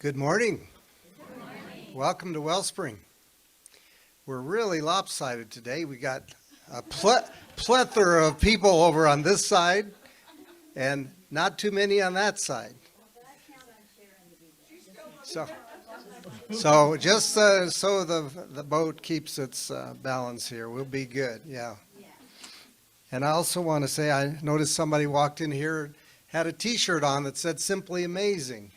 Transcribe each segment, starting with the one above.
Good morning. Welcome to Wellspring. We're really lopsided today. We got a plethora of people over on this side and not too many on that side. So just so the boat keeps its balance here, we'll be good. Yeah. And I also want to say I noticed somebody walked in here, had a T-shirt on that said "Simply Amazing."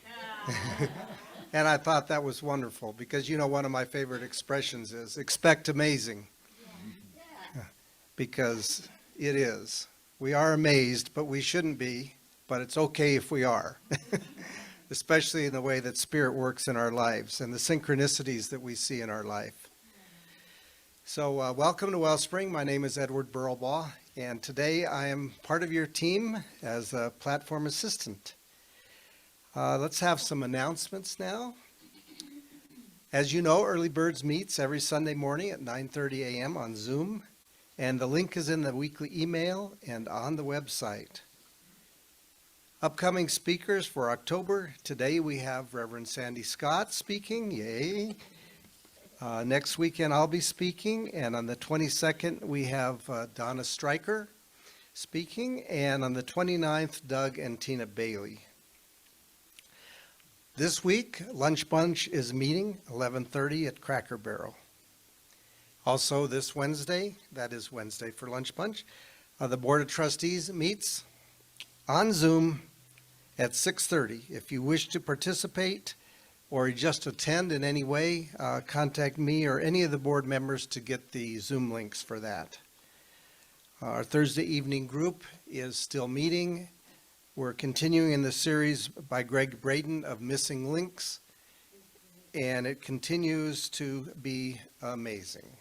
And I thought that was wonderful because, one of my favorite expressions is expect amazing. Because it is. We are amazed, but we shouldn't be. But it's okay if we are. Especially in the way that Spirit works in our lives and the synchronicities that we see in our life. So welcome to Wellspring. My name is Edward Burlbaugh. And today I am part of your team as a platform assistant. Let's have some announcements now. As you know, Early Birds meets every Sunday morning at 9:30 a.m. on Zoom, and the link is in the weekly email and on the website. Upcoming speakers for October. Today we have Reverend Sandhi Scott speaking. Yay! Next weekend I'll be speaking, and on the 22nd we have Donna Stryker speaking, and on the 29th, Doug and Tina Bailey. This week, Lunch Bunch is meeting 11:30 at Cracker Barrel. Also this Wednesday, that is Wednesday for Lunch Bunch, the Board of Trustees meets on Zoom at 6:30. If you wish to participate or just attend in any way, contact me or any of the board members to get the Zoom links for that. Our Thursday evening group is still meeting. We're continuing in the series by Greg Braden of Missing Links, and it continues to be amazing,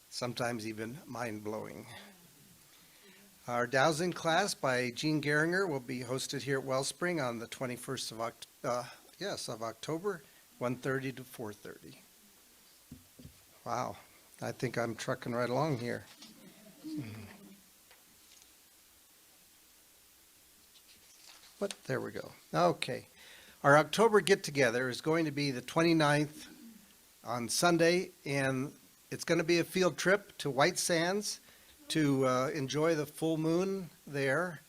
sometimes even mind-blowing. Our dowsing class by Gene Geringer will be hosted here at Wellspring on the 21st of October, 1:30 to 4:30. Wow, I think I'm trucking right along here. But there we go. Okay. Our October get-together is going to be the 29th on Sunday, and it's going to be a field trip to White Sands to enjoy the full moon there.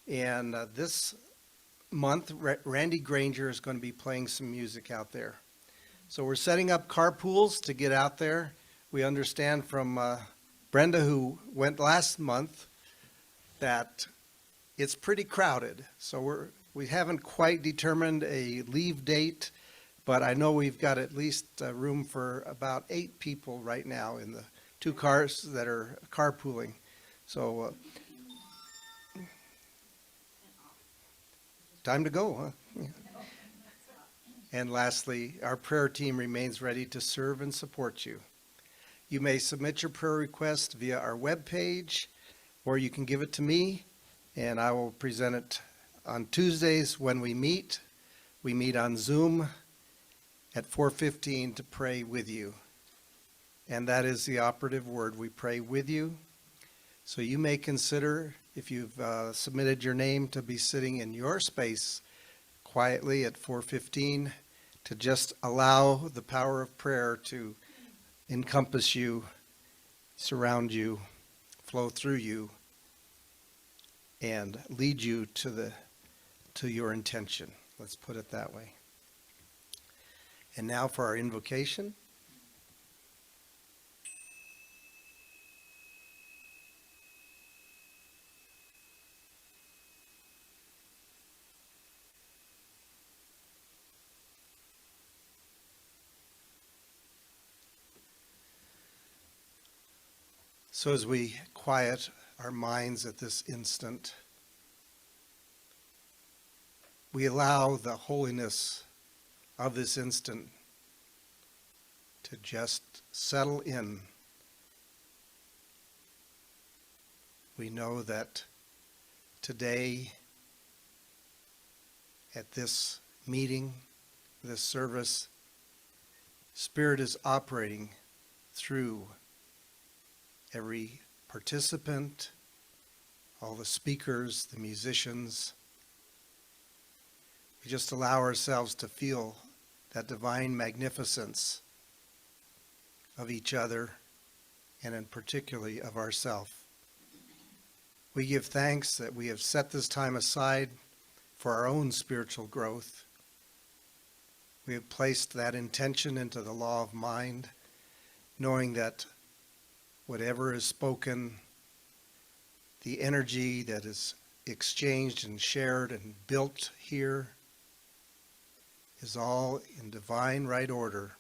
And this month, Randy Granger is going to be playing some music out there. So we're setting up carpools to get out there. We understand from Brenda, who went last month, that it's pretty crowded, so we haven't quite determined a leave date, but I know we've got at least room for about 8 people right now in the 2 cars that are carpooling. So time to go, huh? Yeah. And lastly, our prayer team remains ready to serve and support you. You may submit your prayer request via our webpage, or you can give it to me, and I will present it on Tuesdays when we meet. We meet on Zoom at 4:15 to pray with you. And that is the operative word. We pray with you. So you may consider, if you've submitted your name to be sitting in your space quietly at 4:15, to just allow the power of prayer to encompass you, surround you, flow through you, and lead you to your intention. Let's put it that way. And now for our invocation. So as we quiet our minds at this instant, we allow the holiness of this instant to just settle in. We know that today, at this meeting, this service, Spirit is operating through every participant, all the speakers, the musicians. We just allow ourselves to feel that divine magnificence of each other, and in particularly of ourselves. We give thanks that we have set this time aside for our own spiritual growth. We have placed that intention into the law of mind, knowing that whatever is spoken, the energy that is exchanged and shared and built here is all in divine right order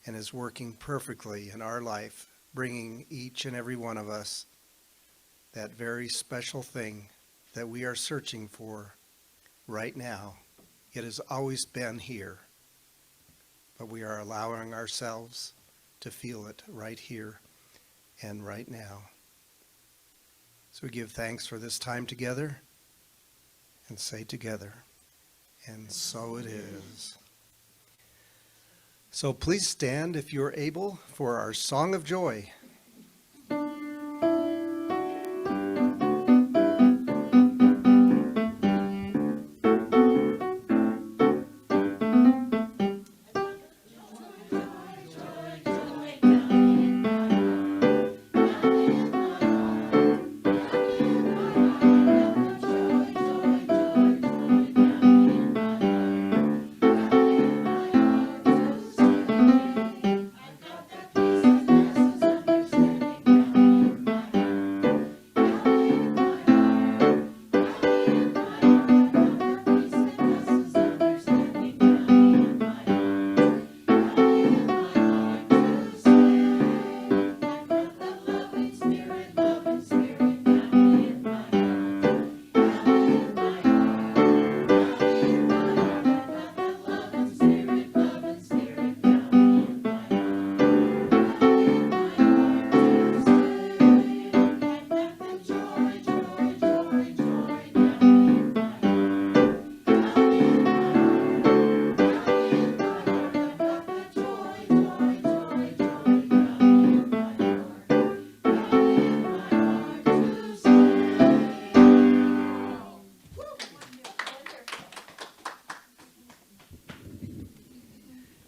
and is working perfectly in our life, bringing each and every one of us that very special thing that we are searching for right now. It has always been here, but we are allowing ourselves to feel it right here and right now. So we give thanks for this time together and say together, and so it is. So please stand if you're able for our Song of Joy.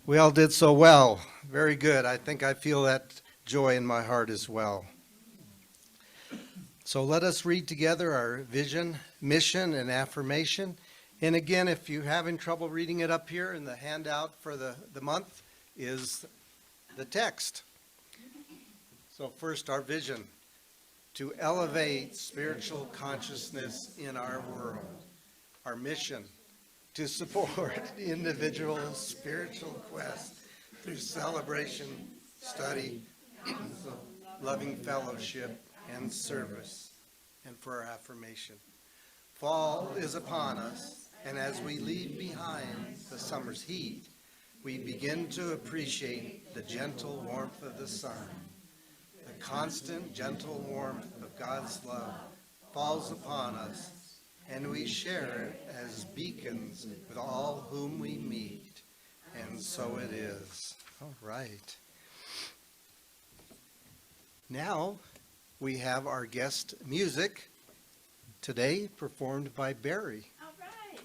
We all did so well. Very good. I think I feel that joy in my heart as well. So let us read together our vision, mission, and affirmation. And again, if you're having trouble reading it up here, in the handout for the month is the text. So first, our vision: to elevate spiritual consciousness in our world. Our mission: to support individual spiritual quest through celebration, study, loving fellowship, and service. And for our affirmation: fall is upon us, and as we leave behind the summer's heat, we begin to appreciate the gentle warmth of the sun. The constant, gentle warmth of God's love falls upon us, and we share it as beacons with all whom we meet. And so it is. All right. Now we have our guest music, today performed by Barry. All right.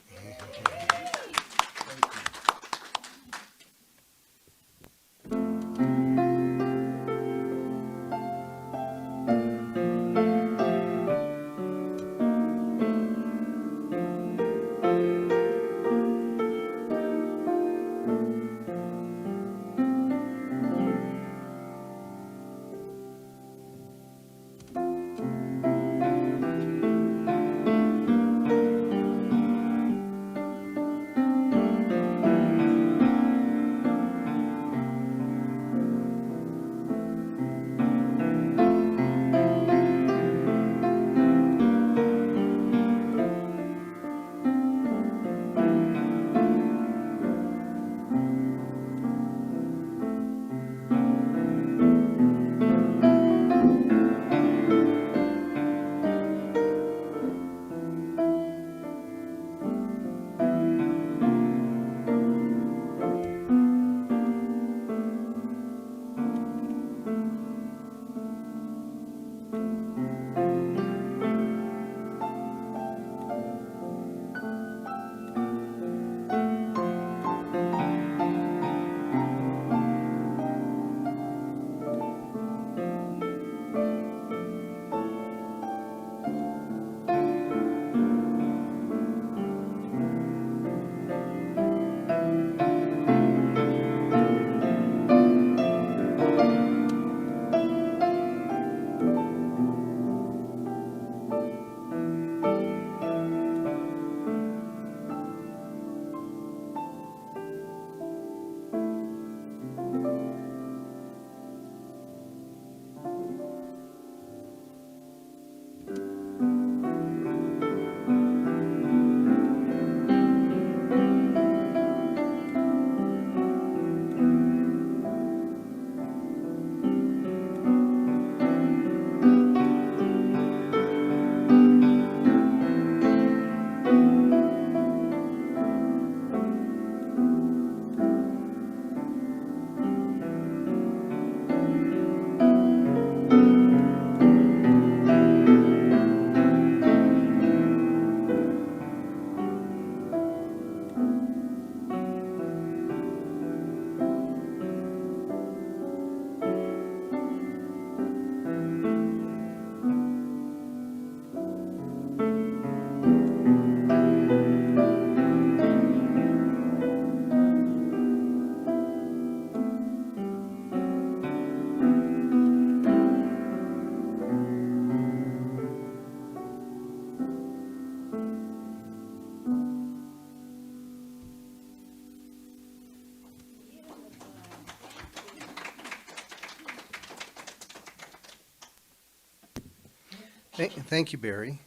Thank you, Barry.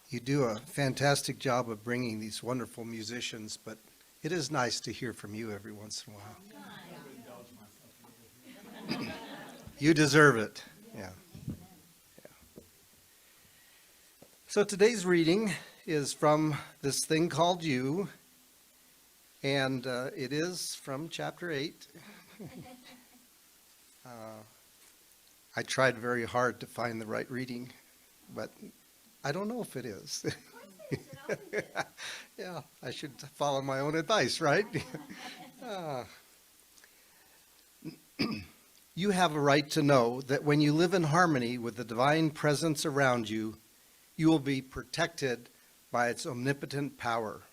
You do a fantastic job of bringing these wonderful musicians, but it is nice to hear from you every once in a while. You deserve it. Yeah. So today's reading is from this thing called You, and it is from chapter 8. I tried very hard to find the right reading, but I don't know if it is. Yeah, I should follow my own advice, right? You have a right to know that when you live in harmony with the divine presence around you, you will be protected by its omnipotent power.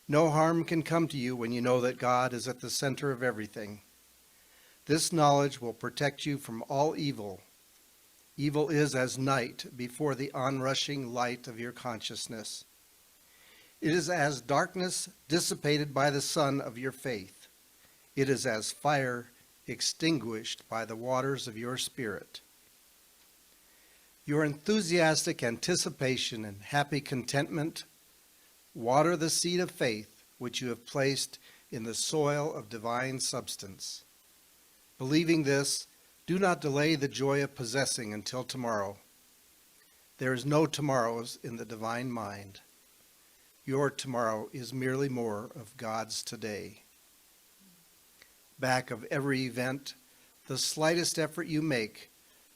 No harm can come to you when you know that God is at the center of everything. This knowledge will protect you from all evil. Evil is as night before the onrushing light of your consciousness. It is as darkness dissipated by the sun of your faith. It is as fire extinguished by the waters of your spirit. Your enthusiastic anticipation and happy contentment water the seed of faith which you have placed in the soil of divine substance. Believing this, do not delay the joy of possessing until tomorrow. There is no tomorrows in the divine mind. Your tomorrow is merely more of God's today. Back of every event, the slightest effort you make,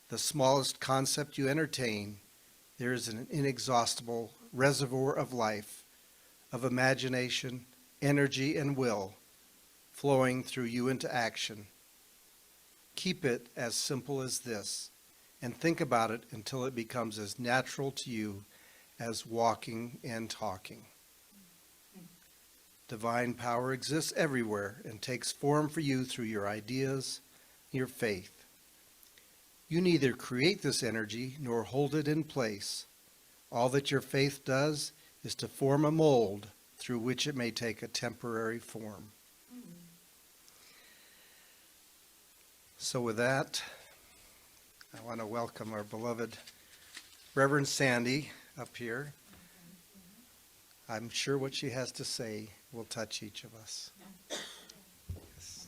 the smallest concept you entertain, there is an inexhaustible reservoir of life, of imagination, energy, and will flowing through you into action. Keep it as simple as this, and think about it until it becomes as natural to you as walking and talking. Divine power exists everywhere and takes form for you through your ideas, your faith. You neither create this energy nor hold it in place. All that your faith does is to form a mold through which it may take a temporary form. So with that, I want to welcome our beloved Reverend Sandhi up here. I'm sure what she has to say will touch each of us. Yes.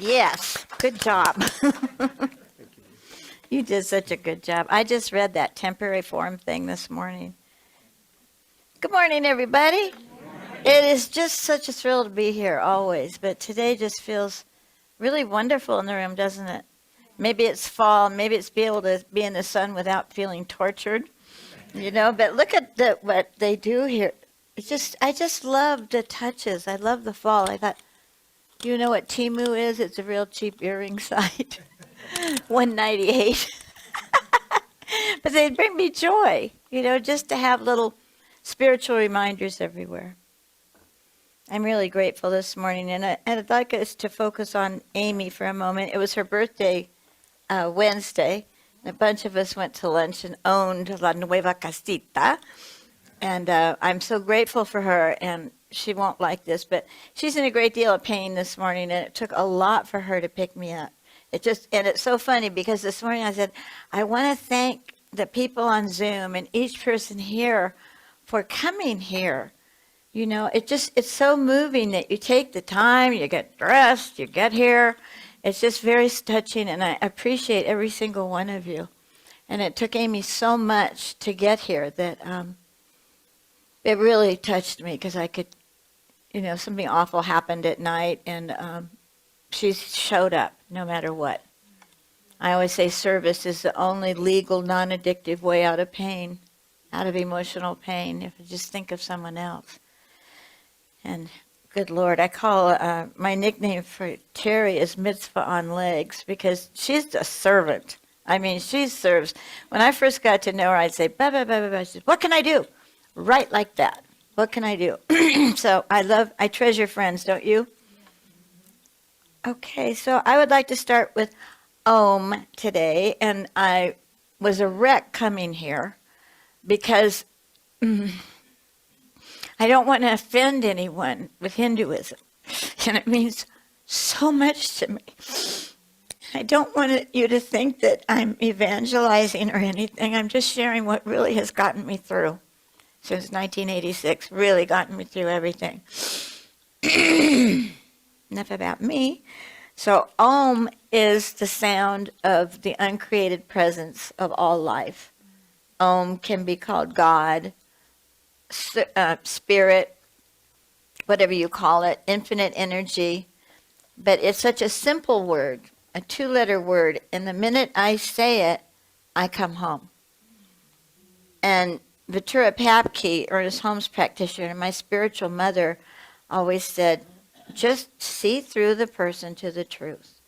Yes, good job. You did such a good job. I just read that temporary form thing this morning. Good morning, everybody. It is just such a thrill to be here always, but today just feels really wonderful in the room, doesn't it? Maybe it's fall, maybe it's be able to be in the sun without feeling tortured, but look at what they do here. I just love the touches. I love the fall. I thought, you know what Temu is? It's a real cheap earring site. $198. But they bring me joy, just to have little spiritual reminders everywhere. I'm really grateful this morning, and I'd like us to focus on Amy for a moment. It was her birthday Wednesday. A bunch of us went to lunch and owned La Nueva Casita, and I'm so grateful for her, and she won't like this, but she's in a great deal of pain this morning, and it took a lot for her to pick me up. And it's so funny because this morning I said, I want to thank the people on Zoom and each person here for coming here. It's so moving that you take the time, you get dressed, you get here. It's just very touching, and I appreciate every single one of you. And it took Amy so much to get here that it really touched me because I could, something awful happened at night, and she showed up no matter what. I always say service is the only legal, non-addictive way out of pain, out of emotional pain, if you just think of someone else. And good Lord, I call my nickname for Terry is Mitzvah on Legs because she's a servant. I mean, she serves. When I first got to know her, I'd say, bah, bah, bah, bah, bah. She said, what can I do? Right like that. What can I do? So I treasure friends, don't you? Okay, so I would like to start with Om today, and I was a wreck coming here because I don't want to offend anyone with Hinduism, and it means so much to me. I don't want you to think that I'm evangelizing or anything. I'm just sharing what really has gotten me through since 1986, really gotten me through everything. Enough about me. So Om is the sound of the uncreated presence of all life. Om can be called God, spirit, whatever you call it, infinite energy. But it's such a simple word, a 2-letter word. And the minute I say it, I come home. And Vitura Papke, Ernest Holmes practitioner, my spiritual mother, always said, just see through the person to the truth.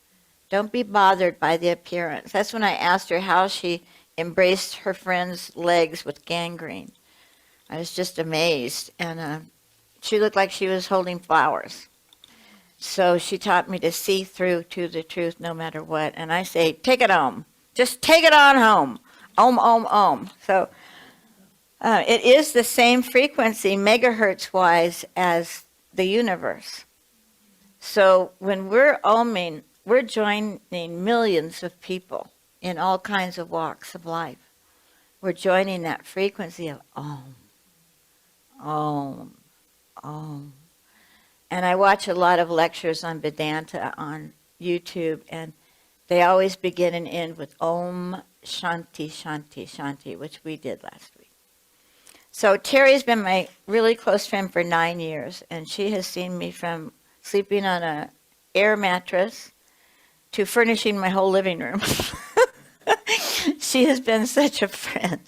Don't be bothered by the appearance. That's when I asked her how she embraced her friend's legs with gangrene. I was just amazed. And she looked like she was holding flowers. So she taught me to see through to the truth no matter what. And I say, take it home. Just take it on home. Om, om, om. So it is the same frequency, megahertz-wise, as the universe. So when we're oming, we're joining millions of people in all kinds of walks of life. We're joining that frequency of Om, Om, Om. And I watch a lot of lectures on Vedanta on YouTube, and they always begin and end with Om Shanti, Shanti, Shanti, which we did last week. So Terry's been my really close friend for 9 years, and she has seen me from sleeping on an air mattress to furnishing my whole living room. She has been such a friend.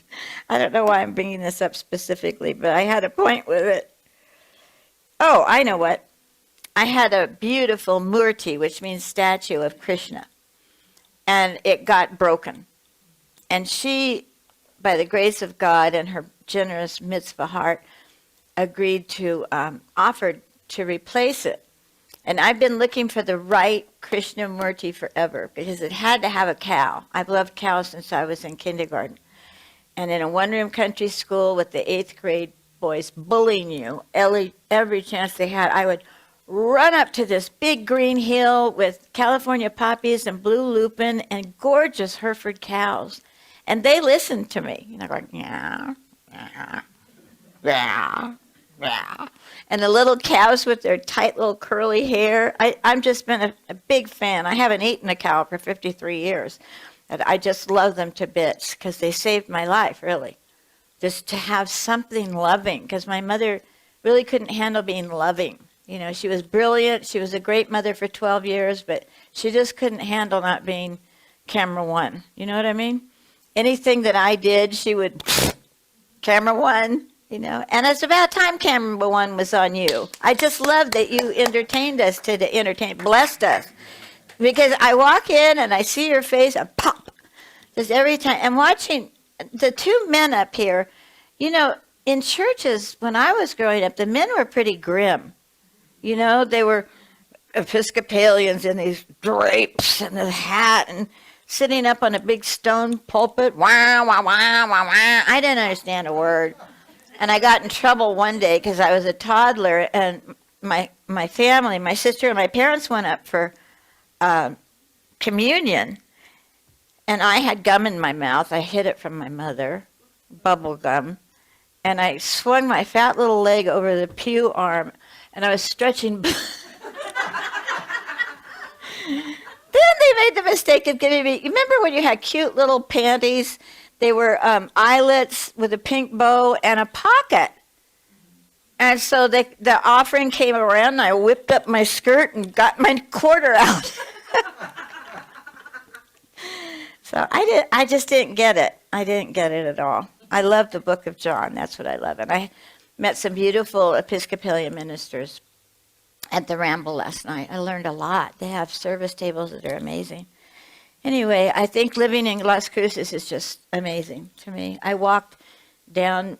I don't know why I'm bringing this up specifically, but I had a point with it. Oh, I know what. I had a beautiful murti, which means statue of Krishna, and it got broken. And she, by the grace of God and her generous mitzvah heart, agreed to, offered to replace it. And I've been looking for the right Krishna murti forever because it had to have a cow. I've loved cows since I was in kindergarten. And in a one-room country school with the 8th grade boys bullying you every chance they had, I would run up to this big green hill with California poppies and blue lupin and gorgeous Hereford cows. And they listened to me. You know, going, yeah, yeah, yeah, yeah. And the little cows with their tight little curly hair. I've just been a big fan. I haven't eaten a cow for 53 years. And I just love them to bits because they saved my life, really. Just to have something loving, because my mother really couldn't handle being loving. You know, she was brilliant. She was a great mother for 12 years, but she just couldn't handle not being camera one. You know what I mean? Anything that I did, she would, camera one, you know. And it's about time camera one was on you. I just love that you entertained us blessed us. Because I walk in and I see your face, and pop. Just every time. And watching the 2 men up here, you know, in churches, when I was growing up, the men were pretty grim. You know, they were Episcopalians in these drapes and the hat and sitting up on a big stone pulpit. Wah, wah, wah, wah, wah. I didn't understand a word. And I got in trouble one day because I was a toddler, and my family, my sister and my parents went up for communion. And I had gum in my mouth. I hid it from my mother, bubble gum. And I swung my fat little leg over the pew arm, and I was stretching. Then they made the mistake of giving me, you remember when you had cute little panties? They were eyelets with a pink bow and a pocket. And so the offering came around, and I whipped up my skirt and got my quarter out. So I just didn't get it. I didn't get it at all. I love the Book of John. That's what I love. And I met some beautiful Episcopalian ministers at the Ramble last night. I learned a lot. They have service tables that are amazing. Anyway, I think living in Las Cruces is just amazing to me. I walked down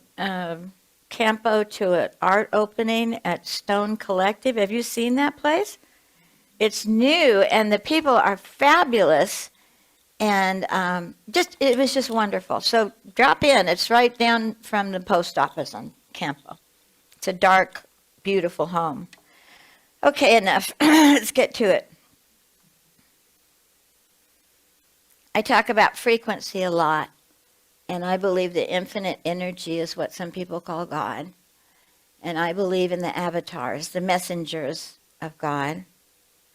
Campo to an art opening at Stone Collective. Have you seen that place? It's new, and the people are fabulous. And it was just wonderful. So drop in. It's right down from the post office on Campo. It's a dark, beautiful home. Okay, enough. Let's get to it. I talk about frequency a lot, and I believe that infinite energy is what some people call God. And I believe in the avatars, the messengers of God.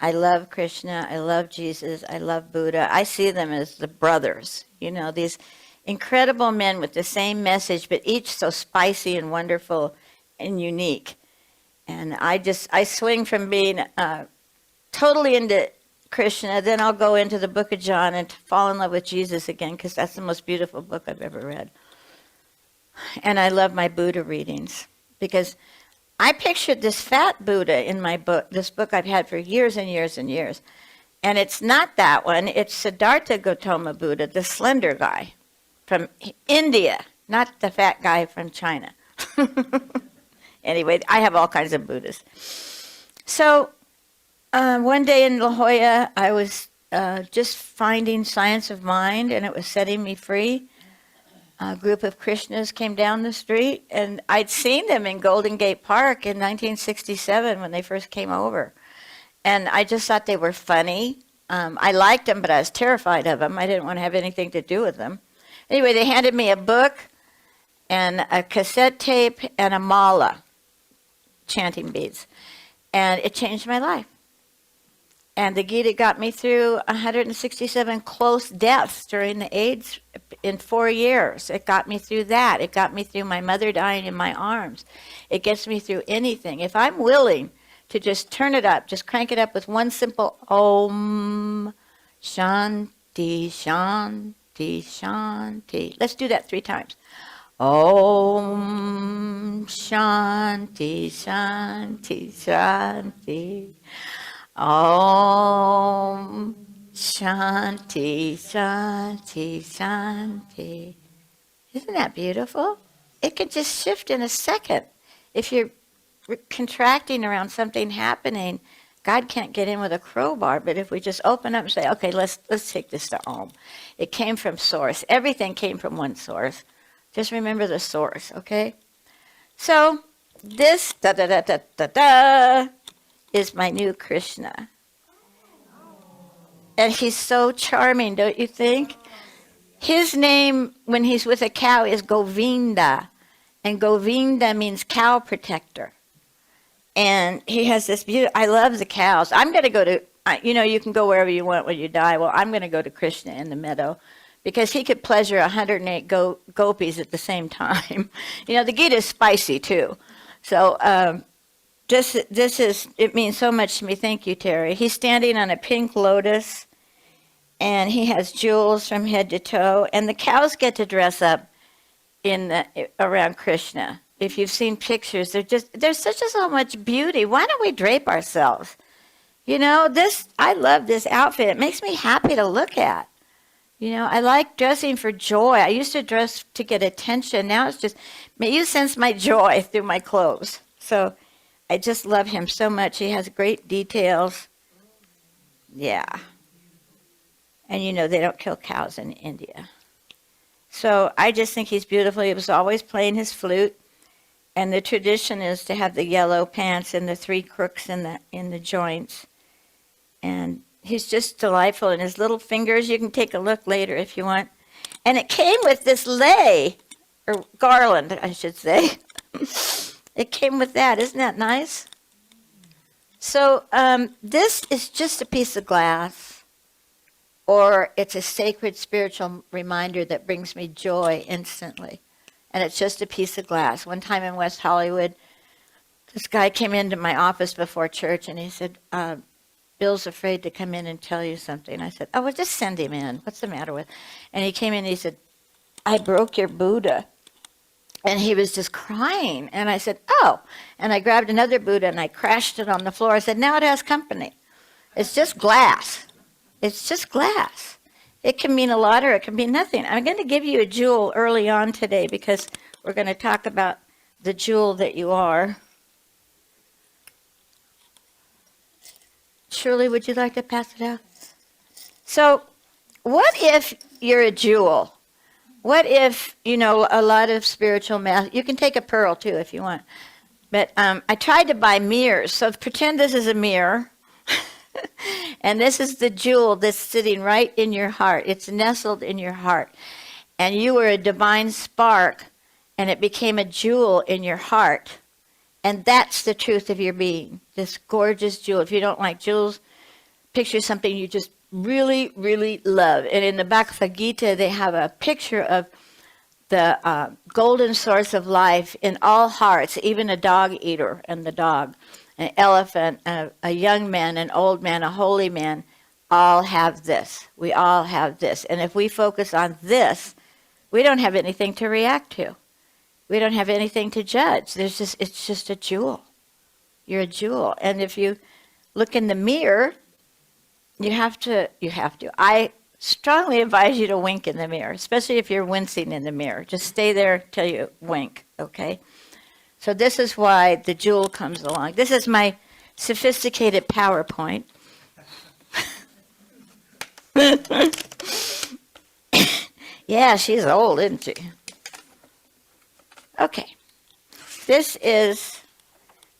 I love Krishna, I love Jesus, I love Buddha. I see them as the brothers, these incredible men with the same message, but each so spicy and wonderful and unique. And I swing from being totally into Krishna, then I'll go into the book of John and fall in love with Jesus again, because that's the most beautiful book I've ever read. And I love my Buddha readings, because I pictured this fat Buddha in my book, this book I've had for years and years and years. And it's not that one, it's Siddhartha Gautama Buddha, the slender guy from India, not the fat guy from China. Anyway, I have all kinds of Buddhas. So one day in La Jolla, I was just finding science of mind, and it was setting me free. A group of Krishnas came down the street, and I'd seen them in Golden Gate Park in 1967 when they first came over. And I just thought they were funny. I liked them, but I was terrified of them. I didn't want to have anything to do with them. Anyway, they handed me a book and a cassette tape and a mala, chanting beads. And it changed my life. And the Gita got me through 167 close deaths during the AIDS in 4 years. It got me through that. It got me through my mother dying in my arms. It gets me through anything. If I'm willing to just turn it up, just crank it up with one simple Om Shanti Shanti Shanti. Let's do that 3 times. Om Shanti Shanti Shanti. Om Shanti Shanti Shanti. Isn't that beautiful? It can just shift in a second. If you're contracting around something happening, God can't get in with a crowbar, but if we just open up and say, okay, let's take this to Om. It came from source. Everything came from one source. Just remember the source, okay? So this da-da-da-da-da-da is my new Krishna. And he's so charming, don't you think? His name, when he's with a cow, is Govinda. And Govinda means cow protector. And he has this beautiful, I love the cows. I'm going to go to, you can go wherever you want when you die. Well, I'm going to go to Krishna in the meadow, because he could pleasure 108 gopis at the same time. The Gita is spicy too. So this is, it means so much to me. Thank you, Terry. He's standing on a pink lotus, and he has jewels from head to toe. And the cows get to dress up around Krishna. If you've seen pictures, there's such so much beauty. Why don't we drape ourselves? I love this outfit. It makes me happy to look at. I like dressing for joy. I used to dress to get attention. Now it's just, may you sense my joy through my clothes. So I just love him so much. He has great details. Yeah. And they don't kill cows in India. So I just think he's beautiful. He was always playing his flute. And the tradition is to have the yellow pants and the 3 crooks in the joints. And he's just delightful. And his little fingers, you can take a look later if you want. And it came with this lei, or garland, I should say. It came with that. Isn't that nice? So this is just a piece of glass, or it's a sacred spiritual reminder that brings me joy instantly. And it's just a piece of glass. One time in West Hollywood, this guy came into my office before church, and he said, Bill's afraid to come in and tell you something. I said, oh, well, just send him in. What's the matter with? And he came in and he said, I broke your Buddha. And he was just crying. And I said, oh. And I grabbed another Buddha and I crashed it on the floor. I said, now it has company. It's just glass. It's just glass. It can mean a lot or it can mean nothing. I'm going to give you a jewel early on today, because we're going to talk about the jewel that you are. Shirley, would you like to pass it out? So what if you're a jewel? What if, a lot of spiritual math, you can take a pearl too if you want. But I tried to buy mirrors. So pretend this is a mirror. And this is the jewel that's sitting right in your heart. It's nestled in your heart. And you were a divine spark, and it became a jewel in your heart. And that's the truth of your being, this gorgeous jewel. If you don't like jewels, picture something you just really, really love. And in the Bhagavad Gita, they have a picture of the golden source of life in all hearts, even a dog eater and the dog, an elephant, a young man, an old man, a holy man, all have this. We all have this. And if we focus on this, we don't have anything to react to. We don't have anything to judge. It's just a jewel. You're a jewel. And if you look in the mirror, you have to. I strongly advise you to wink in the mirror, especially if you're wincing in the mirror. Just stay there till you wink, okay? So this is why the jewel comes along. This is my sophisticated PowerPoint. Yeah, she's old, isn't she? Okay. This is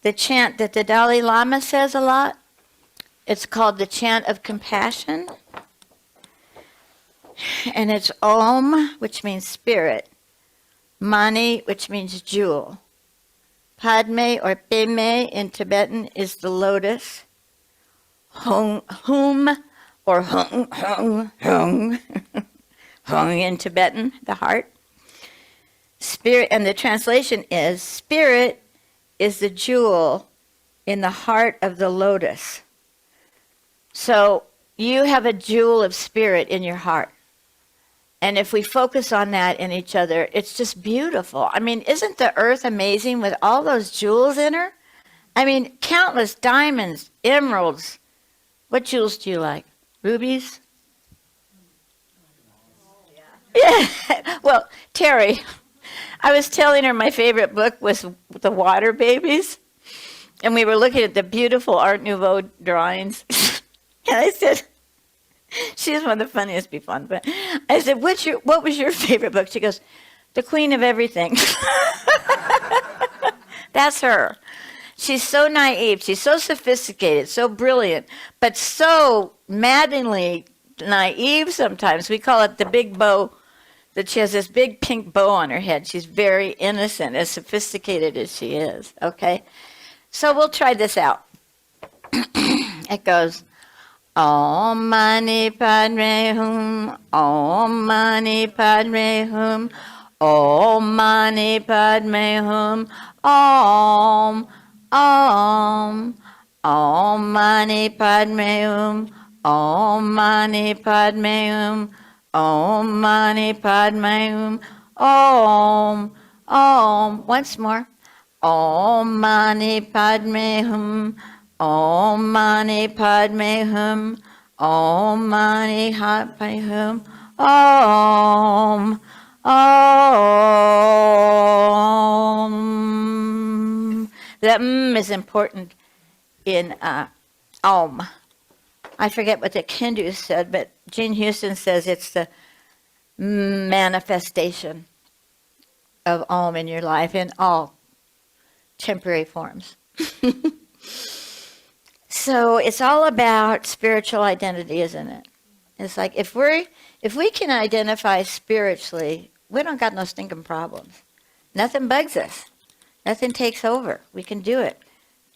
the chant that the Dalai Lama says a lot. It's called the chant of compassion. And it's Om, which means spirit. Mani, which means jewel. Padme or Peme in Tibetan is the lotus. Hung or hung hung in Tibetan, the heart. Spirit, and the translation is, spirit is the jewel in the heart of the lotus. So you have a jewel of spirit in your heart. And if we focus on that in each other, it's just beautiful. I mean, isn't the earth amazing with all those jewels in her? I mean, countless diamonds, emeralds. What jewels do you like? Rubies? Yeah. Well, Terry, I was telling her my favorite book was The Water Babies. And we were looking at the beautiful Art Nouveau drawings. And I said, she's one of the funniest people on. But I said, what was your favorite book? She goes, The Queen of Everything. That's her. She's so naive. She's so sophisticated, so brilliant, but so maddeningly naive sometimes. We call it the big bow, that she has this big pink bow on her head. She's very innocent, as sophisticated as she is, okay? So we'll try this out. It goes, Om Mani Padme Hum, Om Mani Padme Hum, Om Mani Padme Hum, Om, Om, Om Mani Padme Hum, Om Mani Padme Hum, Om Mani Padme Hum, Om, Om. Once more. Om Mani Padme Hum, Om Mani Padme Hum, Om Mani Padme Hum, Om, Om. The is important in Om. I forget what the Hindus said, but Jean Houston says it's the manifestation of Om in your life in all temporary forms. So it's all about spiritual identity, isn't it? It's like if we can identify spiritually, we don't got no stinking problems. Nothing bugs us. Nothing takes over. We can do it.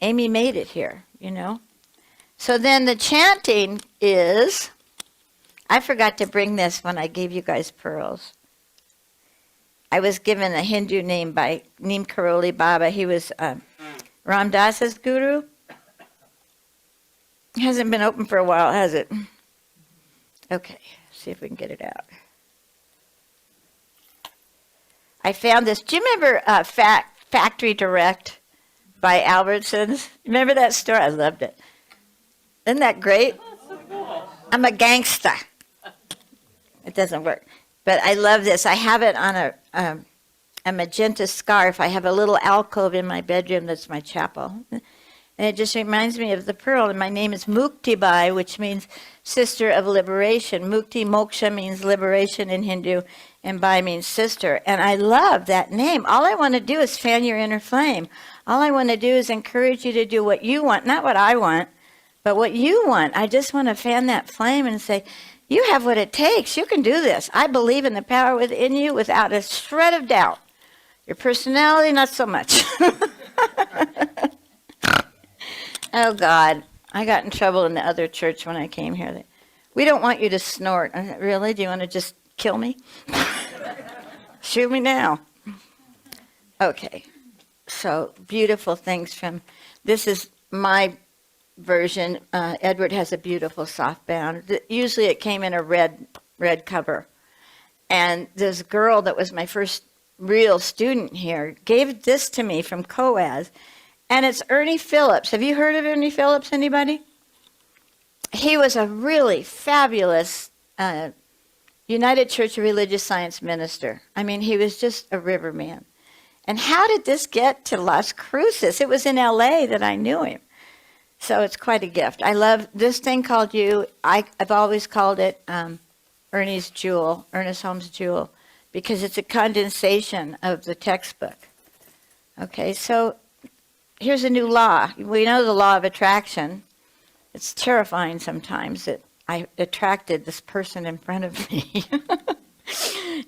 Amy made it here, you know. So then the chanting is, I forgot to bring this when I gave you guys pearls. I was given a Hindu name by Neem Karoli Baba. He was Ram Dass's guru. It hasn't been open for a while, has it? Okay, see if we can get it out. I found this. Do you remember Factory Direct by Albertsons? Remember that store? I loved it. Isn't that great? I'm a gangster. It doesn't work. But I love this. I have it on a magenta scarf. I have a little alcove in my bedroom that's my chapel. And it just reminds me of the pearl. And my name is Muktibai, which means sister of liberation. Mukti, moksha means liberation in Hindu, and Bai means sister. And I love that name. All I want to do is fan your inner flame. All I want to do is encourage you to do what you want, not what I want, but what you want. I just want to fan that flame and say, you have what it takes. You can do this. I believe in the power within you without a shred of doubt. Your personality, not so much. Oh, God. I got in trouble in the other church when I came here. We don't want you to snort. Really? Do you want to just kill me? Shoot me now. Okay. So, beautiful things from, this is my version. Edward has a beautiful softbound. Usually it came in a red cover. And this girl that was my first real student here gave this to me from Coaz. And it's Ernie Phillips. Have you heard of Ernie Phillips, anybody? He was a really fabulous United Church of Religious Science minister. I mean, he was just a riverman. And how did this get to Las Cruces? It was in L.A. that I knew him. So it's quite a gift. I love this thing called you. I've always called it Ernest Holmes' Jewel, because it's a condensation of the textbook. Okay, so here's a new law. We know the law of attraction. It's terrifying sometimes that I attracted this person in front of me.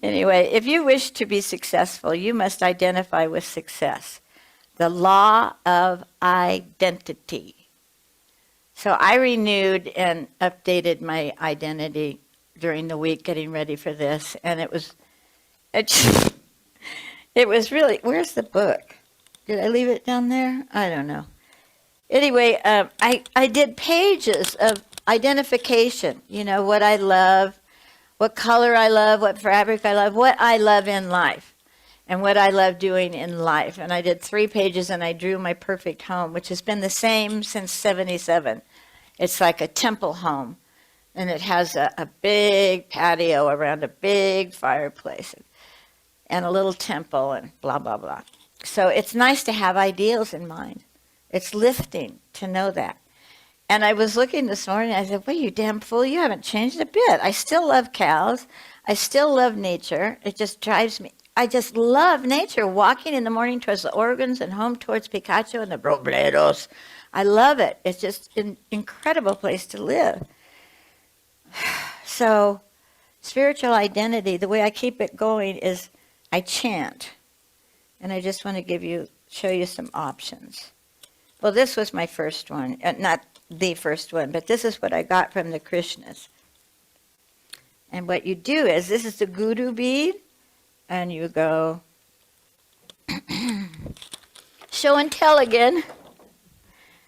Anyway, if you wish to be successful, you must identify with success. The law of identity. So I renewed and updated my identity during the week getting ready for this, and it was really, where's the book? Did I leave it down there? I don't know. Anyway, I did pages of identification, you know, what I love, what color I love, what fabric I love, what I love in life, and what I love doing in life. And I did 3 pages, and I drew my perfect home, which has been the same since 77. It's like a temple home, and it has a big patio around a big fireplace and a little temple and blah, blah, blah. So it's nice to have ideals in mind. It's lifting to know that. And I was looking this morning, I said, well, you damn fool, you haven't changed a bit. I still love cows. I still love nature. It just drives me. I just love nature, walking in the morning towards the Oregons and home towards Picacho and the Robledos. I love it. It's just an incredible place to live. So spiritual identity, the way I keep it going is I chant. And I just want to show you some options. Well, this was my first one. Not the first one, but this is what I got from the Krishnas. And what you do is, this is the Guru bead, and you go, show and tell again.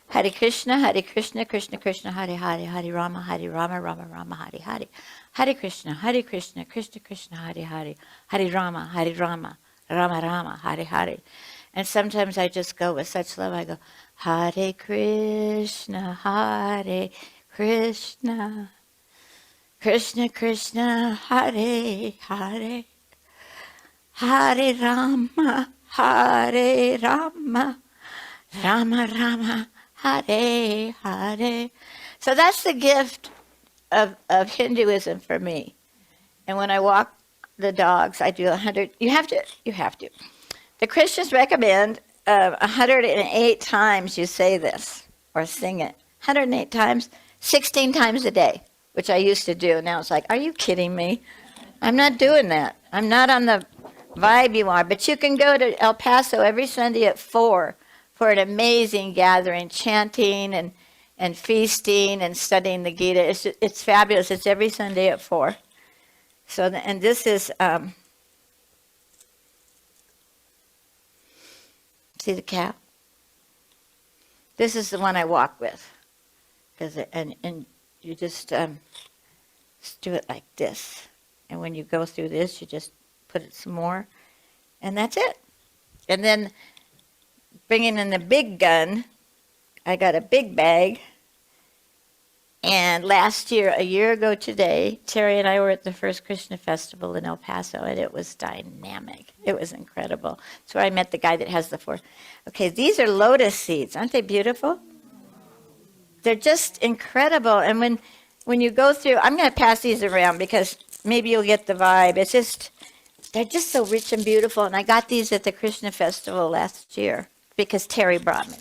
Hare Krishna, Krishna Krishna, Hare Hare, Hare Rama, Rama Rama, Hare Hare. Hare Krishna, Krishna Krishna, Hare Hare, Hare Rama, Rama Rama, Hare Hare. And sometimes I just go with such love, I go, Hare Krishna, Krishna Krishna, Hare Hare, Hare Rama, Rama Rama, Hare Hare. So that's the gift of Hinduism for me. And when I walk the dogs, I do 100. You have to. The Christians recommend 108 times you say this or sing it. 108 times, 16 times a day, which I used to do. Now it's like, are you kidding me? I'm not doing that. I'm not on the vibe you are. But you can go to El Paso every Sunday at 4 for an amazing gathering, chanting and feasting and studying the Gita. It's fabulous. It's every Sunday at 4. So, and this is, see the cow? This is the one I walk with. And you just do it like this. And when you go through this, you just put it some more. And that's it. And then bringing in the big gun, I got a big bag. And a year ago today, Terry and I were at the first Krishna festival in El Paso, and it was dynamic. It was incredible. That's where I met the guy that has the 4. Okay, these are lotus seeds. Aren't they beautiful? they're just incredible. And when you go through, I'm going to pass these around because maybe you'll get the vibe. It's just, they're just so rich and beautiful. And I got these at the Krishna Festival last year because Terry brought me.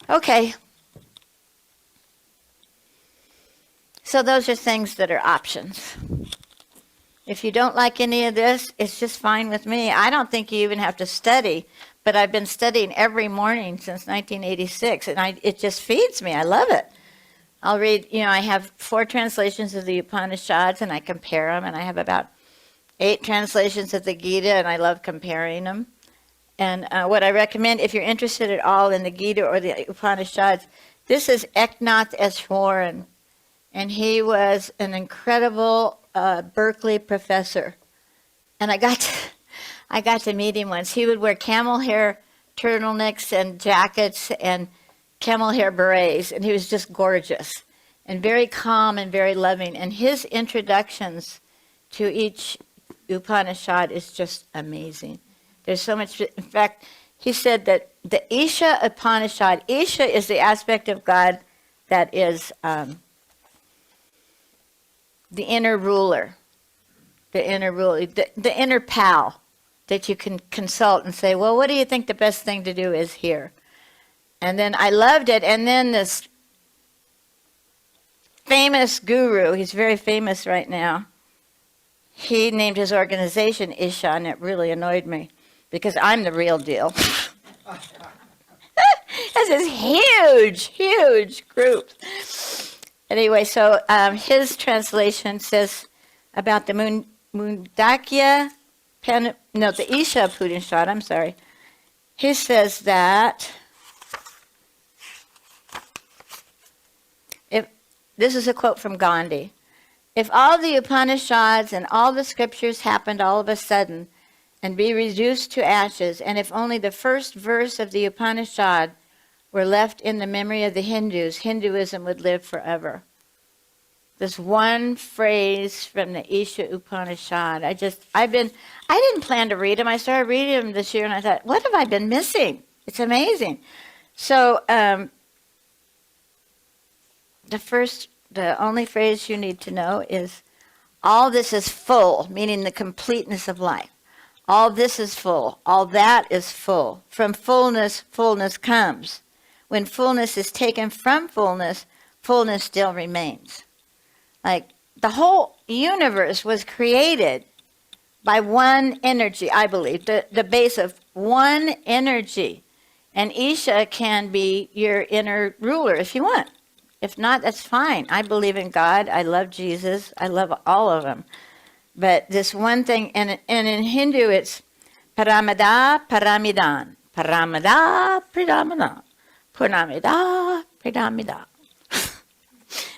Okay. So those are things that are options. If you don't like any of this, it's just fine with me. I don't think you even have to study, but I've been studying every morning since 1986, and it just feeds me. I love it. I'll read, I have 4 translations of the Upanishads, and I compare them, and I have about 8 translations of the Gita, and I love comparing them. And what I recommend, if you're interested at all in the Gita or the Upanishads, this is Eknath Easwaran, and he was an incredible Berkeley professor. And I got to meet him once. He would wear camel hair turtlenecks and jackets and camel hair berets, and he was just gorgeous and very calm and very loving. And his introductions to each Upanishad is just amazing. There's so much. In fact, he said that the Isha Upanishad, Isha is the aspect of God that is the inner ruler, the inner pal that you can consult and say, well, what do you think the best thing to do is here? And then I loved it. And then this famous guru, he's very famous right now, he named his organization Isha, and it really annoyed me because I'm the real deal. That's this huge, huge group. Anyway, so his translation says about the Mundakya, the Isha Upanishad, I'm sorry. He says that, this is a quote from Gandhi, if all the Upanishads and all the scriptures happened all of a sudden and be reduced to ashes, and if only the first verse of the Upanishad were left in the memory of the Hindus, Hinduism would live forever. This one phrase from the Isha Upanishad. I didn't plan to read them. I started reading them this year, and I thought, what have I been missing? It's amazing. So the only phrase you need to know is, all this is full, meaning the completeness of life. All this is full. All that is full. From fullness, fullness comes. When fullness is taken from fullness, fullness still remains. Like, the whole universe was created by one energy, I believe, the base of one energy. And Isha can be your inner ruler if you want. If not, that's fine. I believe in God. I love Jesus. I love all of them. But this one thing, and in Hindu it's Paramada Paramidan. Paramada Pradamada. Purnamida Pradamida.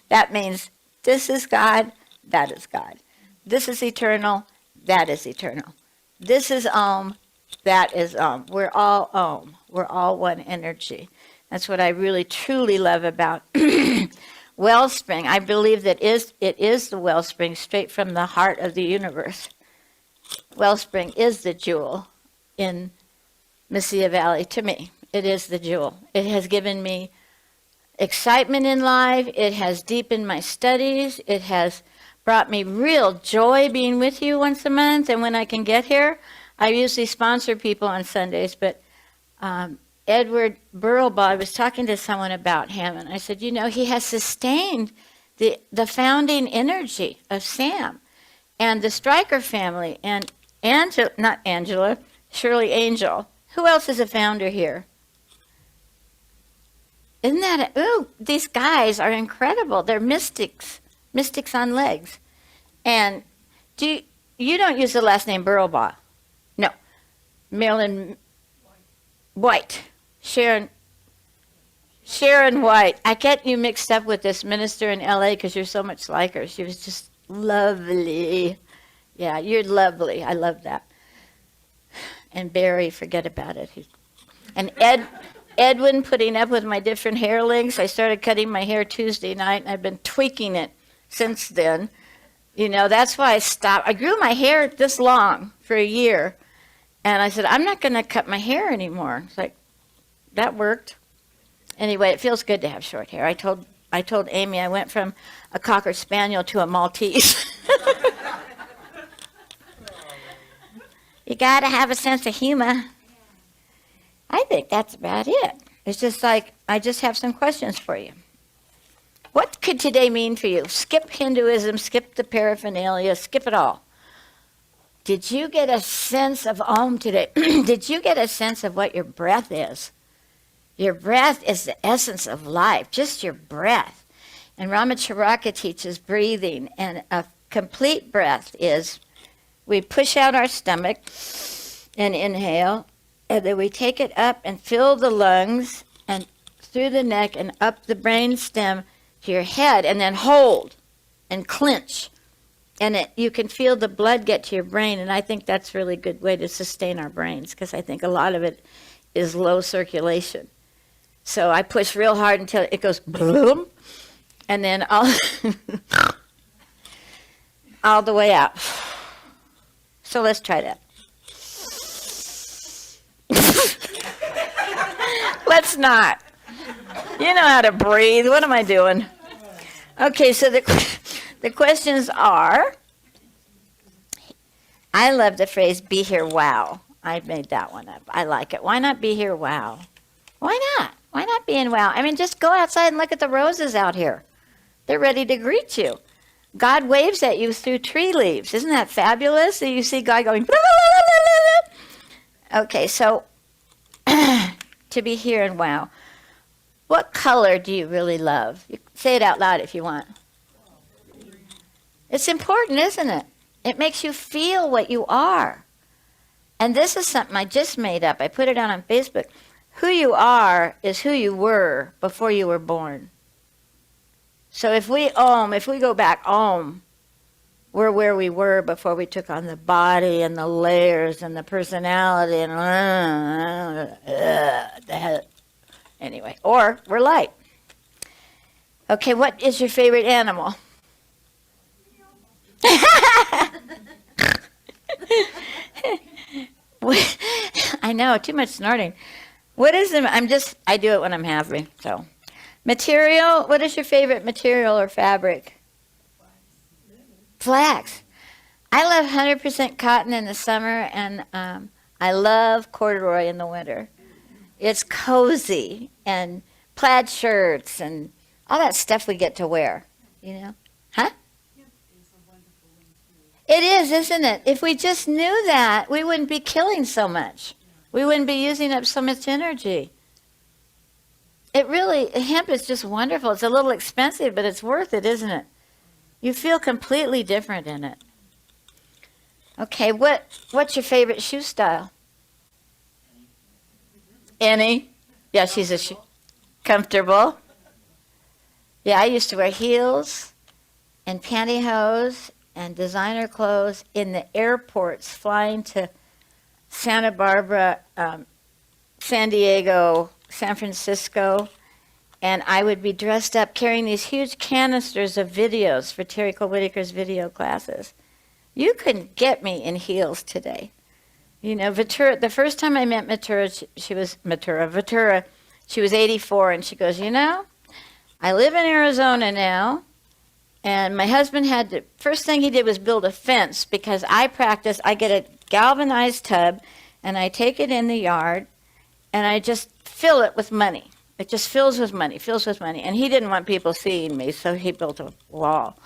That means this is God, that is God. This is eternal, that is eternal. This is Om, that is Om. We're all Om. We're all one energy. That's what I really, truly love about Wellspring. I believe that it is the wellspring straight from the heart of the universe. Wellspring is the jewel in Mesilla Valley to me. It is the jewel. It has given me excitement in life. It has deepened my studies. It has brought me real joy being with you once a month. And when I can get here, I usually sponsor people on Sundays. But Edward Burrellbaugh, I was talking to someone about him, and I said, he has sustained the founding energy of Sam and the Stryker family and Shirley Angel. Who else is a founder here? Isn't that, these guys are incredible. They're mystics on legs. And you don't use the last name Burrellbaugh. No. Marilyn White. Sharon White. I get you mixed up with this minister in LA because you're so much like her. She was just lovely. Yeah, you're lovely. I love that. And Barry, forget about it. And Edwin putting up with my different hair lengths. I started cutting my hair Tuesday night, and I've been tweaking it since then. That's why I stopped. I grew my hair this long for a year, and I said, I'm not going to cut my hair anymore. It's like, that worked. Anyway, it feels good to have short hair. I told Amy I went from a Cocker Spaniel to a Maltese. You got to have a sense of humor. I think that's about it. It's just like, I just have some questions for you. What could today mean for you? Skip Hinduism, skip the paraphernalia, skip it all. Did you get a sense of Om today? Did you get a sense of what your breath is? Your breath is the essence of life, just your breath. And Ramacharaka teaches breathing, and a complete breath is we push out our stomach and inhale, and then we take it up and fill the lungs and through the neck and up the brain stem to your head, and then hold and clench. And you can feel the blood get to your brain, and I think that's a really good way to sustain our brains, because I think a lot of it is low circulation. So I push real hard until it goes boom, and then all the way out. So let's try that. Let's not. You know how to breathe. What am I doing? Okay, so the questions are, I love the phrase, be here, wow. I made that one up. I like it. Why not be here, wow? Why not? Why not be in wow? I mean, just go outside and look at the roses out here. They're ready to greet you. God waves at you through tree leaves. Isn't that fabulous? So you see God going, blah, blah, blah, blah. Okay, so to be here and wow. What color do you really love? You say it out loud if you want. It's important, isn't it? It makes you feel what you are. And this is something I just made up. I put it out on Facebook. Who you are is who you were before you were born. So if we go back we're where we were before we took on the body and the layers and the personality and anyway, or we're light. Okay, what is your favorite animal? I know, too much snorting. What is it? I do it when I'm happy, so. Material, what is your favorite material or fabric? Flax. I love 100% cotton in the summer, and I love corduroy in the winter. It's cozy, and plaid shirts, and all that stuff we get to wear, you know? Huh? It is, isn't it? If we just knew that, we wouldn't be killing so much. We wouldn't be using up so much energy. Hemp is just wonderful. It's a little expensive, but it's worth it, isn't it? You feel completely different in it. Okay, what's your favorite shoe style? Any? Yeah, she's comfortable. Yeah, I used to wear heels and pantyhose and designer clothes in the airports flying to Santa Barbara, San Diego, San Francisco, and I would be dressed up carrying these huge canisters of videos for Terry Cole Whitaker's video classes. You couldn't get me in heels today. You know, Ventura, the first time I met Ventura, she was 84, and she goes, you know, I live in Arizona now, and my husband first thing he did was build a fence, because I get a galvanized tub, and I take it in the yard, and I just fill it with money. It just fills with money. And he didn't want people seeing me, so he built a wall.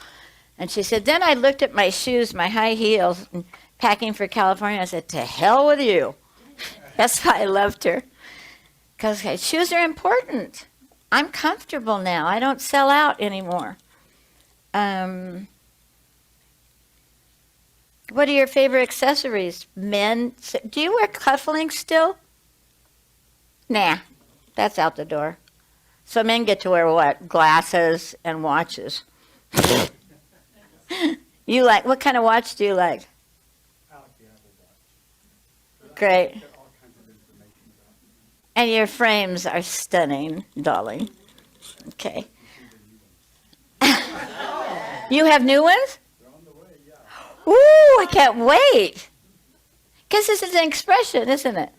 And she said, then I looked at my shoes, my high heels, and packing for California. I said, to hell with you. That's why I loved her. Because shoes are important. I'm comfortable now. I don't sell out anymore. What are your favorite accessories? Men, do you wear cufflinks still? Nah, that's out the door. So men get to wear what? Glasses and watches. You like, what kind of watch do you like? I like the Apple Watch. Great. Get all kinds of information about it. And your frames are stunning, darling. Okay. You have new ones? They're on the way, yeah. Ooh, I can't wait. Because this is an expression, isn't it?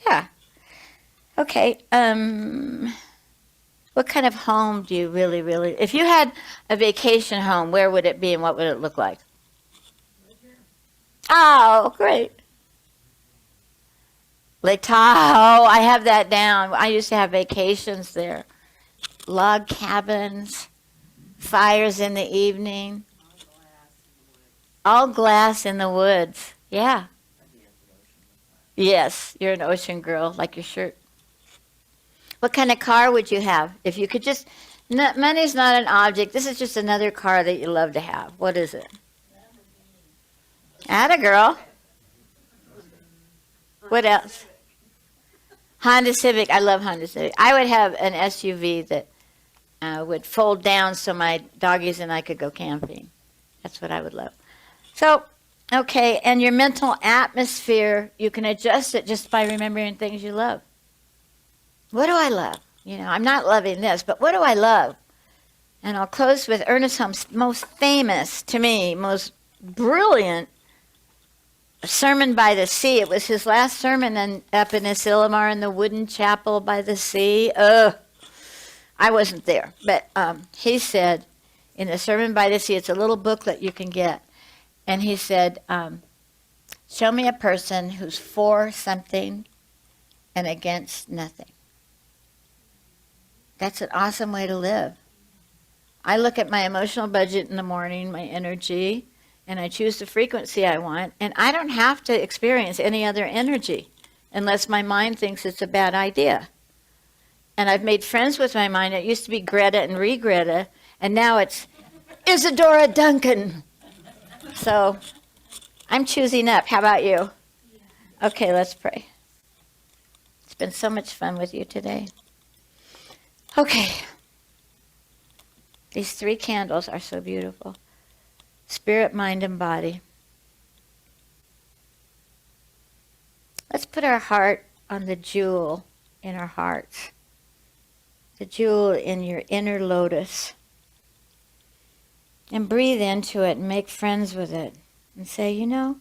Yeah. Okay. What kind of home do you really, really, if you had a vacation home, where would it be and what would it look like? Oh, great. Lake Tahoe, I have that down. I used to have vacations there. Log cabins, fires in the evening. All glass in the woods. Yeah. Yes, you're an ocean girl, like your shirt. What kind of car would you have? If you could just, money's not an object. This is just another car that you love to have. What is it? Atta girl. What else? Honda Civic. I love Honda Civic. I would have an SUV that would fold down so my doggies and I could go camping. That's what I would love. So, okay, and your mental atmosphere, you can adjust it just by remembering things you love. What do I love? You know, I'm not loving this, but what do I love? And I'll close with Ernest Holmes' most famous, to me, most brilliant sermon by the sea. It was his last sermon up in Isilmar in the wooden chapel by the sea. I wasn't there, but he said in the sermon by the sea, it's a little booklet you can get, and he said, show me a person who's for something and against nothing. That's an awesome way to live. I look at my emotional budget in the morning, my energy, and I choose the frequency I want, and I don't have to experience any other energy unless my mind thinks it's a bad idea. And I've made friends with my mind. It used to be Greta and Regreta, and now it's Isadora Duncan. So I'm choosing up. How about you? Okay, let's pray. It's been so much fun with you today. Okay. These 3 candles are so beautiful. Spirit, mind, and body. Let's put our heart on the jewel in our hearts. The jewel in your inner lotus. And breathe into it and make friends with it. And say, you know,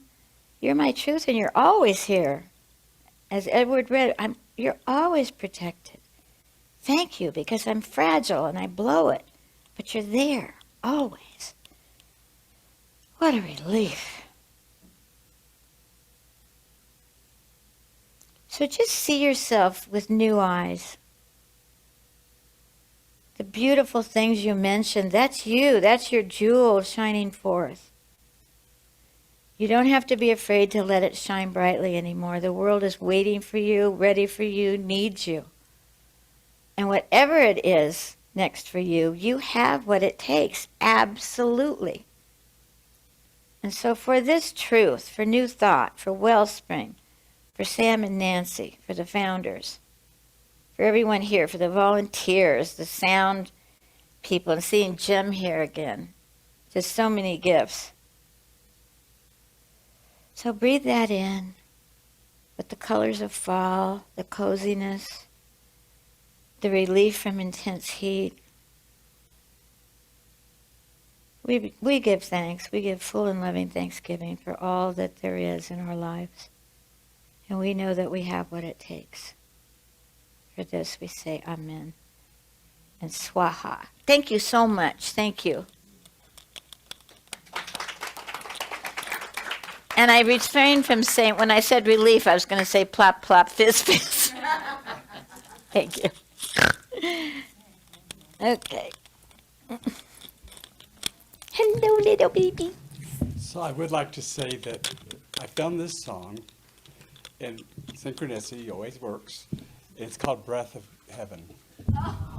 you're my truth and you're always here. As Edward read, you're always protected. Thank you, because I'm fragile and I blow it. But you're there, always. What a relief. So just see yourself with new eyes. The beautiful things you mentioned, that's you. That's your jewel shining forth. You don't have to be afraid to let it shine brightly anymore. The world is waiting for you, ready for you, needs you. And whatever it is next for you, you have what it takes, absolutely. And so for this truth, for New Thought, for Wellspring, for Sam and Nancy, for the founders, for everyone here, for the volunteers, the sound people, and seeing Jim here again. Just so many gifts. So breathe that in with the colors of fall, the coziness, the relief from intense heat. We give thanks. We give full and loving thanksgiving for all that there is in our lives. And we know that we have what it takes. For this we say amen and swaha. Thank you so much. Thank you. And I refrained from saying, when I said relief, I was going to say plop, plop, fizz, fizz. Thank you. Okay. Hello, little baby. So I would like to say that I found this song, and synchronicity always works. It's called Breath of Heaven. Hello.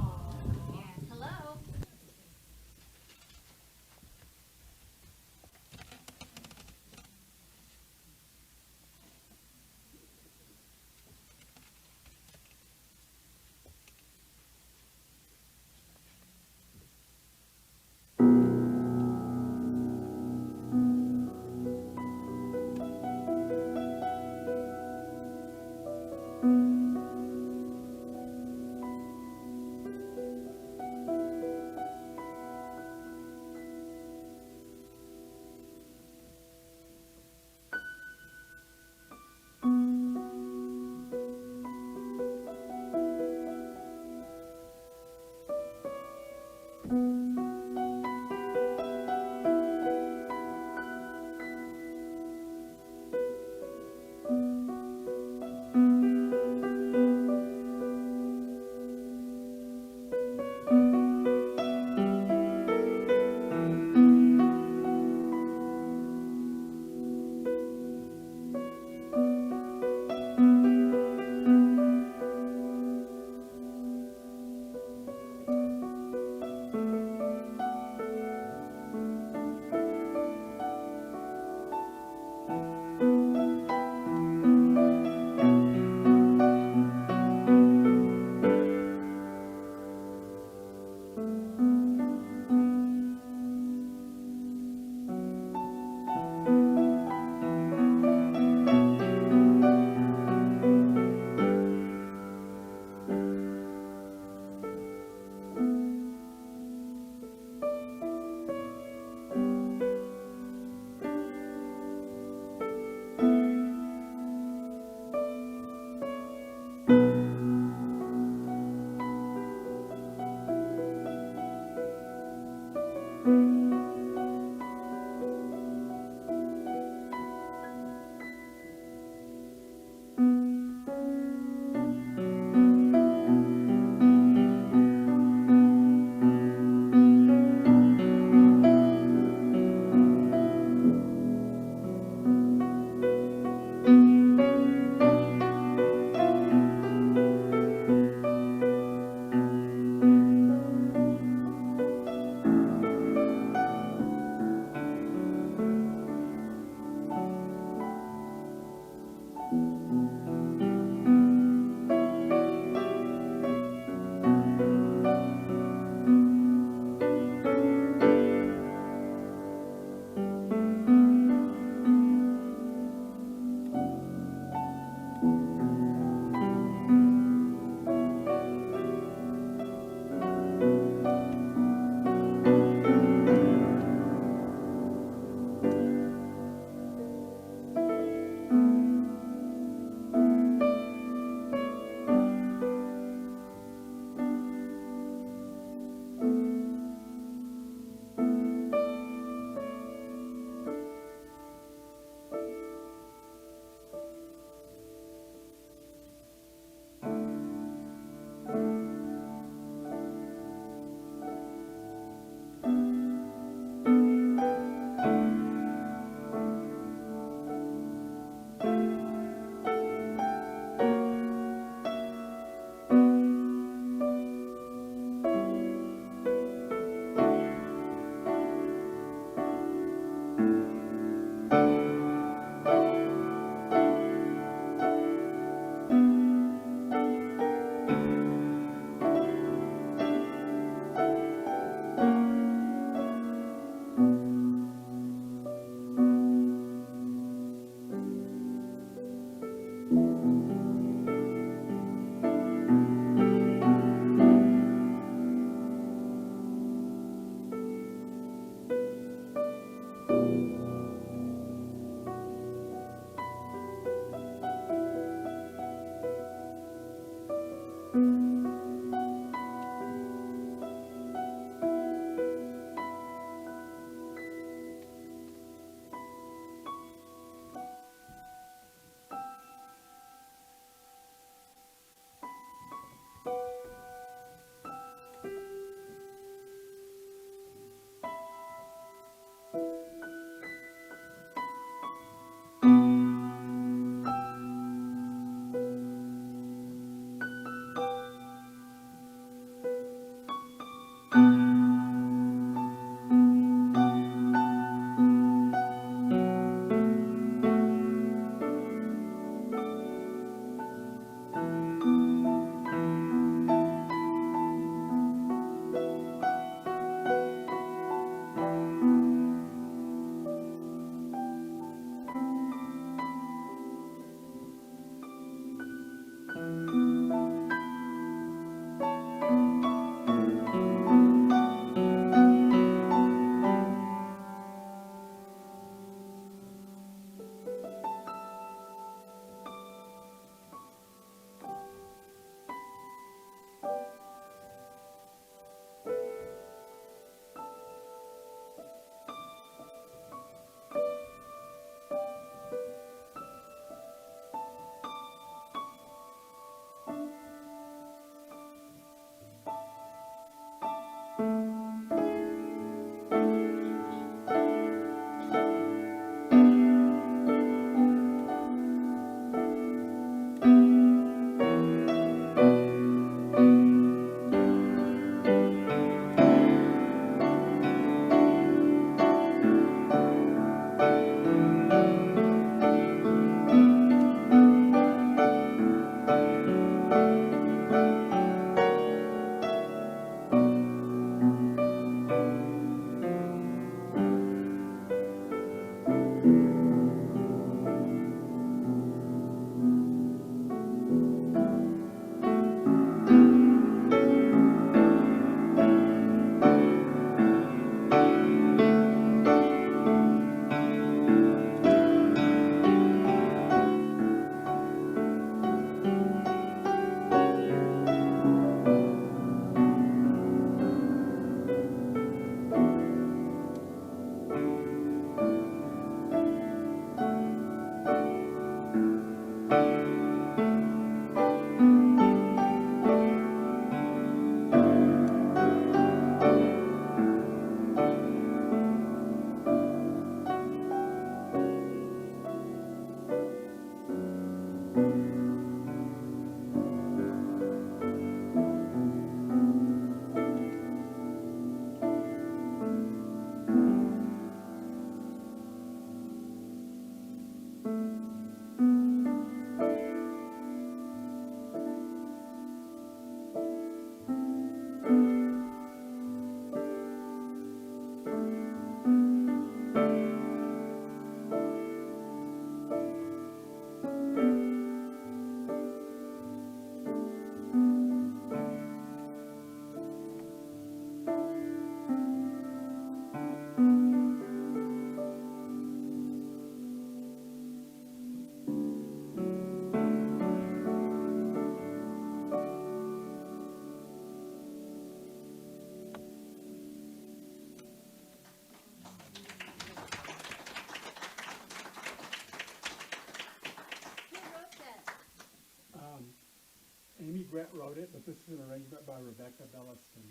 Amy Brett wrote it, but this is an arrangement by Rebecca Belliston.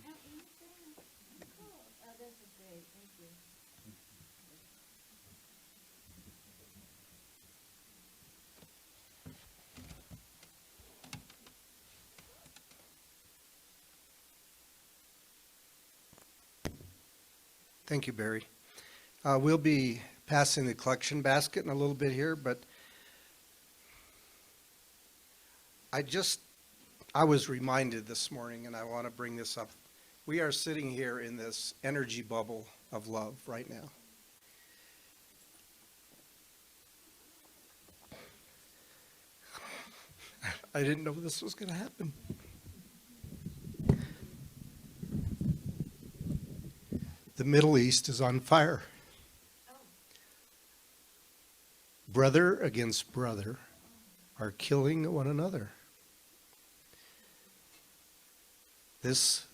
Oh, this is great. Thank you. Thank you, Barry. We'll be passing the collection basket in a little bit here, but I was reminded this morning, and I want to bring this up. We are sitting here in this energy bubble of love right now. I didn't know this was going to happen. The Middle East is on fire. Brother against brother are killing one another. This,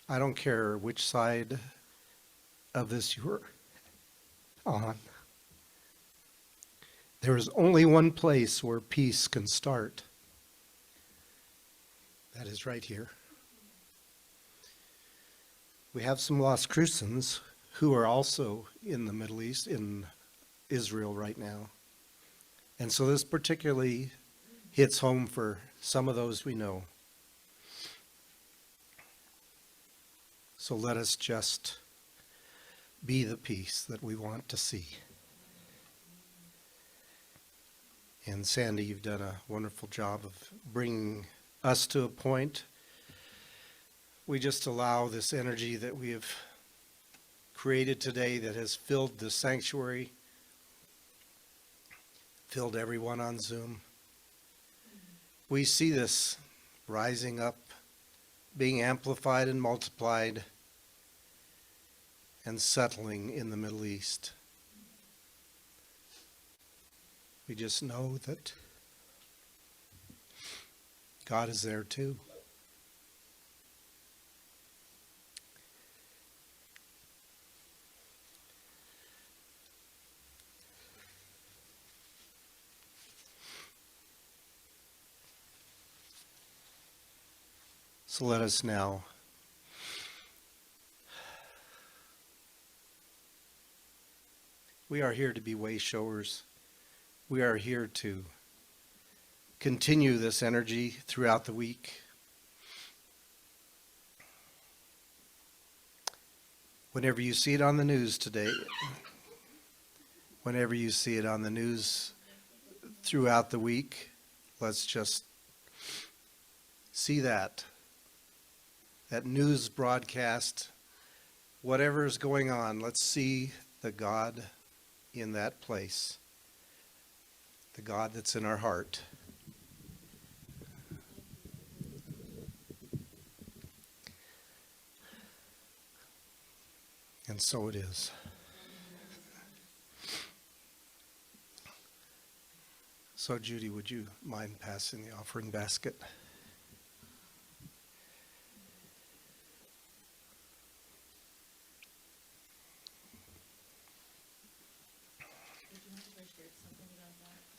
I don't care which side of this you're on. There is only one place where peace can start. That is right here. We have some lost Christians who are also in the Middle East, in Israel right now. And so this particularly hits home for some of those we know. So let us just be the peace that we want to see. And Sandy, you've done a wonderful job of bringing us to a point. We just allow this energy that we have created today that has filled the sanctuary, filled everyone on Zoom. We see this rising up, being amplified and multiplied, and settling in the Middle East. We just know that God is there too. So let us now we are here to be way showers. We are here to continue this energy throughout the week. Whenever you see it on the news today, whenever you see it on the news throughout the week, let's just see that news broadcast, whatever is going on, let's see the God in that place, the God that's in our heart. And so it is. So Judy, would you mind passing the offering basket?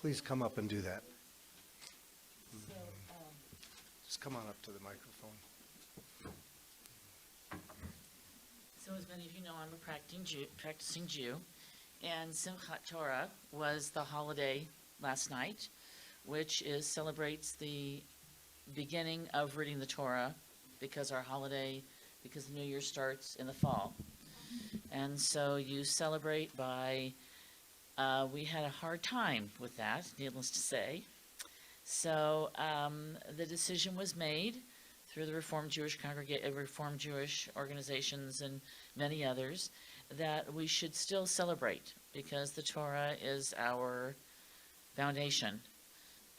Please come up and do that. Just come on up to the microphone. So as many of you know, I'm a practicing Jew, and Simchat Torah was the holiday last night, which celebrates the beginning of reading the Torah, because the New Year starts in the fall. And so you celebrate by, we had a hard time with that, needless to say. So the decision was made through the Reformed Jewish Reformed Jewish organizations and many others, that we should still celebrate, because the Torah is our foundation.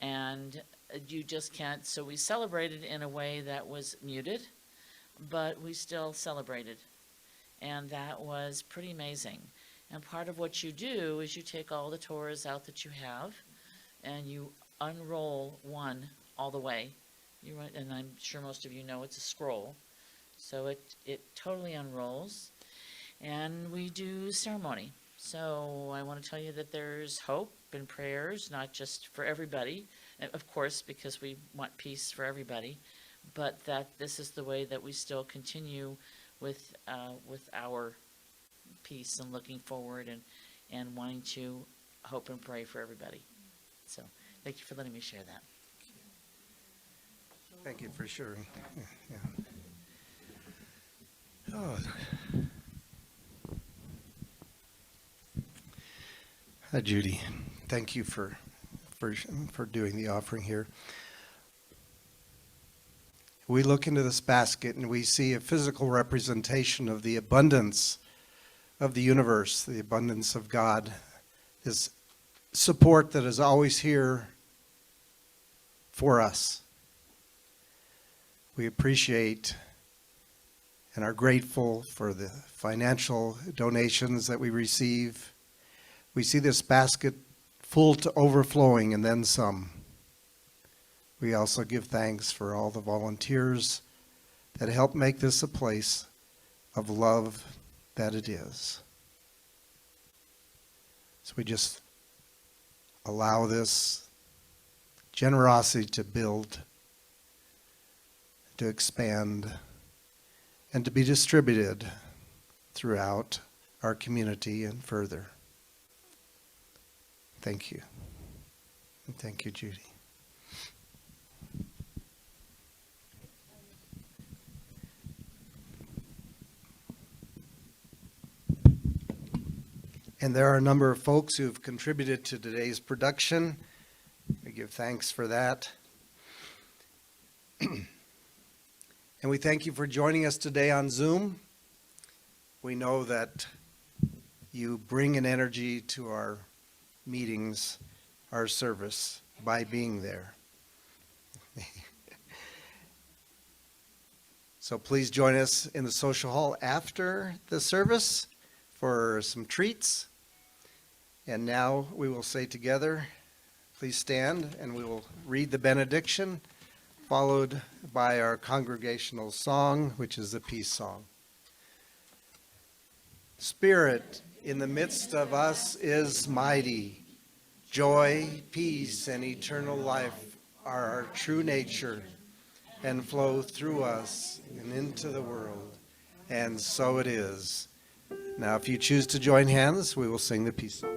And you just can't, so we celebrated in a way that was muted, but we still celebrated. And that was pretty amazing. And part of what you do is you take all the Torahs out that you have, and you unroll one all the way. And I'm sure most of you know it's a scroll. So it totally unrolls. And we do ceremony. So I want to tell you that there's hope and prayers, not just for everybody, of course, because we want peace for everybody, but that this is the way that we still continue with our peace and looking forward and wanting to hope and pray for everybody. So thank you for letting me share that. Thank you for sharing. Yeah. Oh. Hi, Judy. Thank you for doing the offering here. We look into this basket and we see a physical representation of the abundance of the universe, the abundance of God, this support that is always here for us. We appreciate and are grateful for the financial donations that we receive. We see this basket full to overflowing and then some. We also give thanks for all the volunteers that help make this a place of love that it is. So we just allow this generosity to build, to expand, and to be distributed throughout our community and further. Thank you. And thank you, Judy. And there are a number of folks who've contributed to today's production. We give thanks for that. And we thank you for joining us today on Zoom. We know that you bring an energy to our meetings, our service, by being there. So please join us in the social hall after the service for some treats. And now we will say together, please stand, and we will read the benediction, followed by our congregational song, which is the peace song. Spirit in the midst of us is mighty. Joy, peace, and eternal life are our true nature and flow through us and into the world. And so it is. Now, if you choose to join hands, we will sing the peace song.